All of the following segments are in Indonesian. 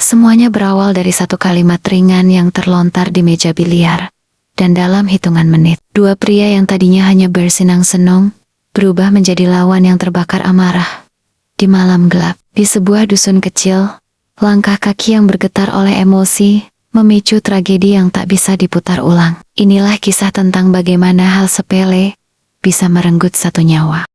Semuanya berawal dari satu kalimat ringan yang terlontar di meja biliar. Dan dalam hitungan menit, dua pria yang tadinya hanya bersenang-senang, berubah menjadi lawan yang terbakar amarah. Di malam gelap, di sebuah dusun kecil, langkah kaki yang bergetar oleh emosi, memicu tragedi yang tak bisa diputar ulang. Inilah kisah tentang bagaimana hal sepele bisa merenggut satu nyawa.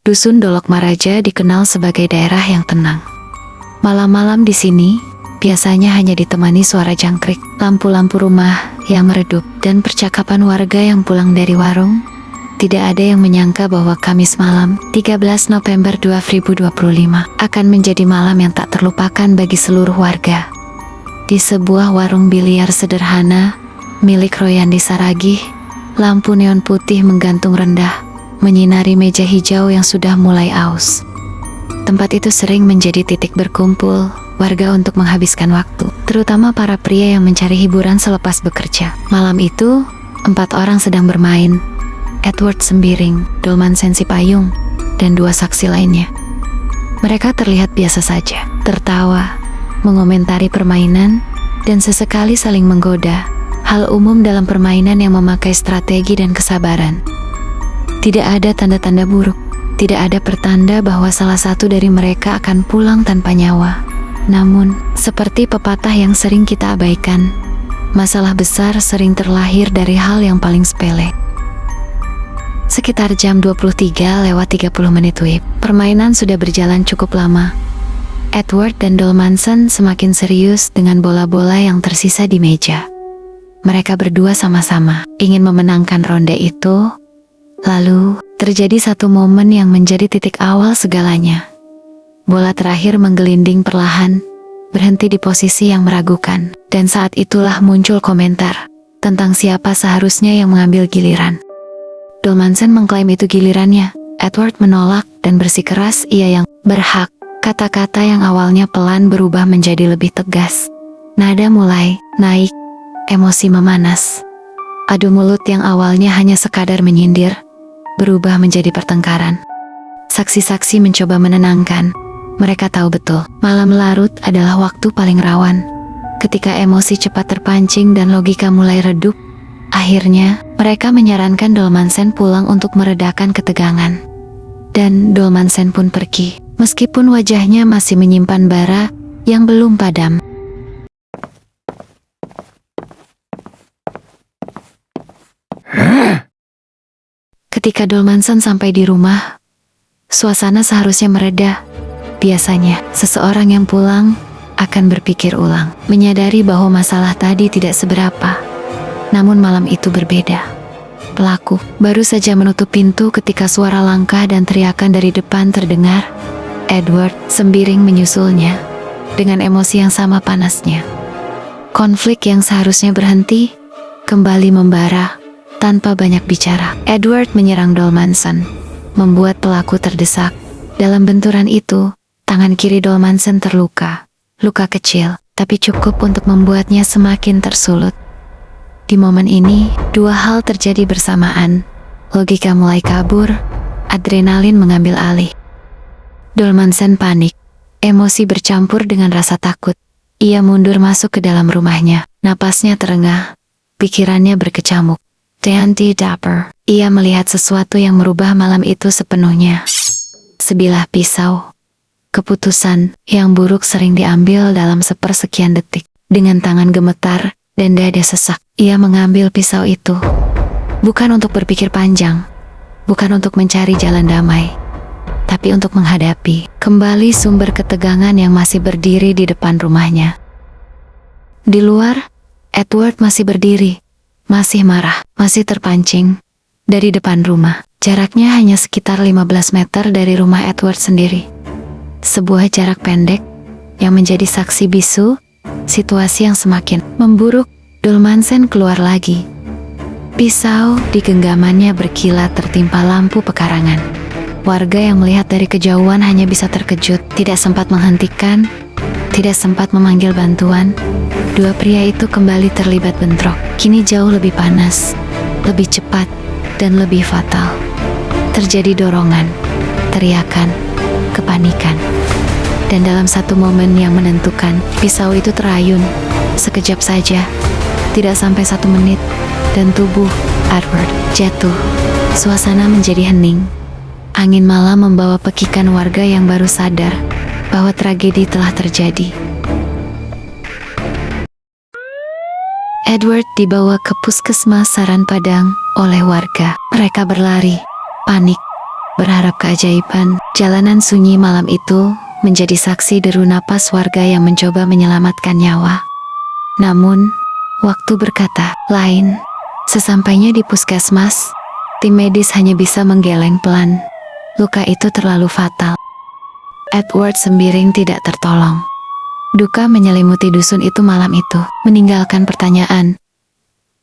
Dusun Dolok Maraja dikenal sebagai daerah yang tenang. Malam-malam di sini biasanya hanya ditemani suara jangkrik, lampu-lampu rumah yang meredup, dan percakapan warga yang pulang dari warung. Tidak ada yang menyangka bahwa Kamis malam, 13 November 2025, akan menjadi malam yang tak terlupakan bagi seluruh warga. Di sebuah warung biliar sederhana milik Royandi Saragih, lampu neon putih menggantung rendah, menyinari meja hijau yang sudah mulai aus. Tempat itu sering menjadi titik berkumpul warga untuk menghabiskan waktu, terutama para pria yang mencari hiburan selepas bekerja. Malam itu, 4 orang sedang bermain. Edward Sembiring, Dolman Sensi Payung, dan 2 saksi lainnya. Mereka terlihat biasa saja, tertawa, mengomentari permainan, dan sesekali saling menggoda. Hal umum dalam permainan yang memakai strategi dan kesabaran. Tidak ada tanda-tanda buruk, tidak ada pertanda bahwa salah satu dari mereka akan pulang tanpa nyawa. Namun, seperti pepatah yang sering kita abaikan, masalah besar sering terlahir dari hal yang paling sepele. Sekitar jam 23:30 WIB, permainan sudah berjalan cukup lama. Edward dan Dolmanson semakin serius dengan bola-bola yang tersisa di meja. Mereka berdua sama-sama ingin memenangkan ronde itu. Lalu, terjadi satu momen yang menjadi titik awal segalanya. Bola terakhir menggelinding perlahan, berhenti di posisi yang meragukan, dan saat itulah muncul komentar tentang siapa seharusnya yang mengambil giliran. Dolmanson mengklaim itu gilirannya. Edward menolak dan bersikeras ia yang berhak. Kata-kata yang awalnya pelan berubah menjadi lebih tegas. Nada mulai naik, emosi memanas. Adu mulut yang awalnya hanya sekadar menyindir, berubah menjadi pertengkaran. Saksi-saksi mencoba menenangkan. Mereka tahu betul, malam larut adalah waktu paling rawan. Ketika emosi cepat terpancing dan logika mulai redup, akhirnya mereka menyarankan Dolmanson pulang untuk meredakan ketegangan. Dan Dolmanson pun pergi, meskipun wajahnya masih menyimpan bara yang belum padam. Ketika Dolmanson sampai di rumah, suasana seharusnya mereda. Biasanya, seseorang yang pulang akan berpikir ulang, menyadari bahwa masalah tadi tidak seberapa. Namun malam itu berbeda. Pelaku baru saja menutup pintu ketika suara langkah dan teriakan dari depan terdengar. Edward Sembiring menyusulnya, dengan emosi yang sama panasnya. Konflik yang seharusnya berhenti, kembali membara. Tanpa banyak bicara, Edward menyerang Dolmanson, membuat pelaku terdesak. Dalam benturan itu, tangan kiri Dolmanson terluka. Luka kecil, tapi cukup untuk membuatnya semakin tersulut. Di momen ini, 2 hal terjadi bersamaan. Logika mulai kabur, adrenalin mengambil alih. Dolmanson panik, emosi bercampur dengan rasa takut. Ia mundur masuk ke dalam rumahnya, napasnya terengah, pikirannya berkecamuk. Dandy Dapper, ia melihat sesuatu yang merubah malam itu sepenuhnya. Sebilah pisau. Keputusan yang buruk sering diambil dalam sepersekian detik. Dengan tangan gemetar dan dada sesak, ia mengambil pisau itu. Bukan untuk berpikir panjang, bukan untuk mencari jalan damai, tapi untuk menghadapi kembali sumber ketegangan yang masih berdiri di depan rumahnya. Di luar, Edward masih berdiri. Masih marah, masih terpancing. Dari depan rumah, jaraknya hanya sekitar 15 meter dari rumah Edward sendiri. Sebuah jarak pendek yang menjadi saksi bisu situasi yang semakin memburuk. Dolmanson keluar lagi. Pisau di genggamannya berkilat tertimpa lampu pekarangan. Warga yang melihat dari kejauhan hanya bisa terkejut, tidak sempat menghentikan tidak sempat memanggil bantuan, dua pria itu kembali terlibat bentrok. Kini jauh lebih panas, lebih cepat, dan lebih fatal. Terjadi dorongan, teriakan, kepanikan. Dan dalam satu momen yang menentukan, pisau itu terayun. Sekejap saja, tidak sampai 1 menit, dan tubuh Edward jatuh. Suasana menjadi hening. Angin malam membawa pekikan warga yang baru sadar bahwa tragedi telah terjadi. Edward dibawa ke puskesmas Saran Padang oleh warga. Mereka berlari, panik, berharap keajaiban. Jalanan sunyi malam itu menjadi saksi deru napas warga yang mencoba menyelamatkan nyawa. Namun, waktu berkata lain. Sesampainya di puskesmas, tim medis hanya bisa menggeleng pelan. Luka itu terlalu fatal. Edward sembiring tidak tertolong. Duka menyelimuti dusun itu malam itu, meninggalkan pertanyaan.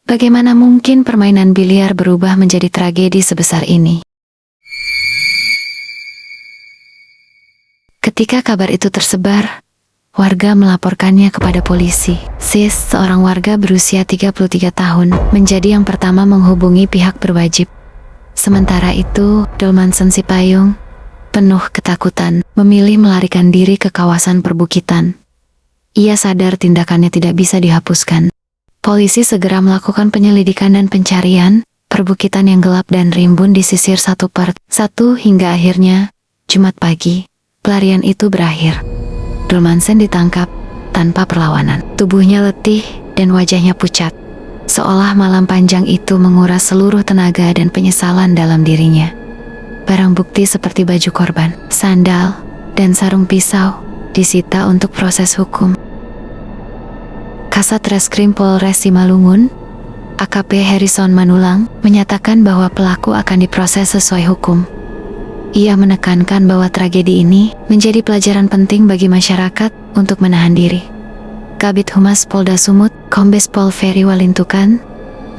Bagaimana mungkin permainan biliar berubah menjadi tragedi sebesar ini? Ketika kabar itu tersebar, warga melaporkannya kepada polisi. Sis, seorang warga berusia 33 tahun, menjadi yang pertama menghubungi pihak berwajib. Sementara itu, Dolmansen Sipayung, penuh ketakutan, memilih melarikan diri ke kawasan perbukitan. Ia sadar tindakannya tidak bisa dihapuskan. Polisi segera melakukan penyelidikan dan pencarian. Perbukitan yang gelap dan rimbun disisir satu per satu hingga akhirnya, Jumat pagi, pelarian itu berakhir. Dolmansen ditangkap tanpa perlawanan. Tubuhnya letih dan wajahnya pucat, seolah malam panjang itu menguras seluruh tenaga dan penyesalan dalam dirinya. Barang bukti seperti baju korban, sandal, dan sarung pisau disita untuk proses hukum. Kasat Reskrim Polres Simalungun, AKP Harrison Manulang, menyatakan bahwa pelaku akan diproses sesuai hukum. Ia menekankan bahwa tragedi ini menjadi pelajaran penting bagi masyarakat untuk menahan diri. Kabid Humas Polda Sumut, Kombes Pol Ferry Walintukan,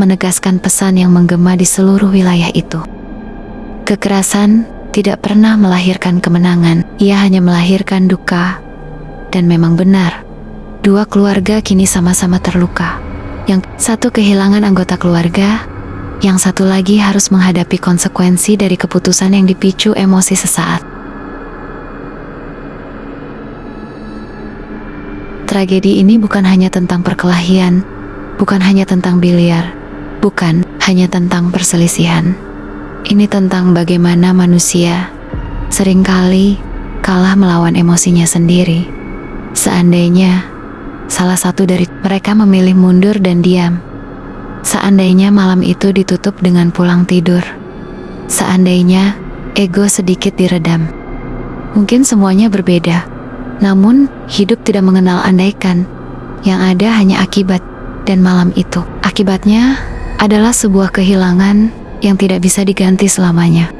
menegaskan pesan yang menggema di seluruh wilayah itu. Kekerasan tidak pernah melahirkan kemenangan, ia hanya melahirkan duka. Dan memang benar, dua keluarga kini sama-sama terluka. Yang satu kehilangan anggota keluarga, yang satu lagi harus menghadapi konsekuensi dari keputusan yang dipicu emosi sesaat. Tragedi ini bukan hanya tentang perkelahian, bukan hanya tentang biliar, bukan hanya tentang perselisihan. Ini tentang bagaimana manusia seringkali kalah melawan emosinya sendiri. Seandainya salah satu dari mereka memilih mundur dan diam, seandainya malam itu ditutup dengan pulang tidur, seandainya ego sedikit diredam, mungkin semuanya berbeda. Namun, hidup tidak mengenal andaikan. Yang ada hanya akibat. Dan malam itu, akibatnya adalah sebuah kehilangan yang tidak bisa diganti selamanya.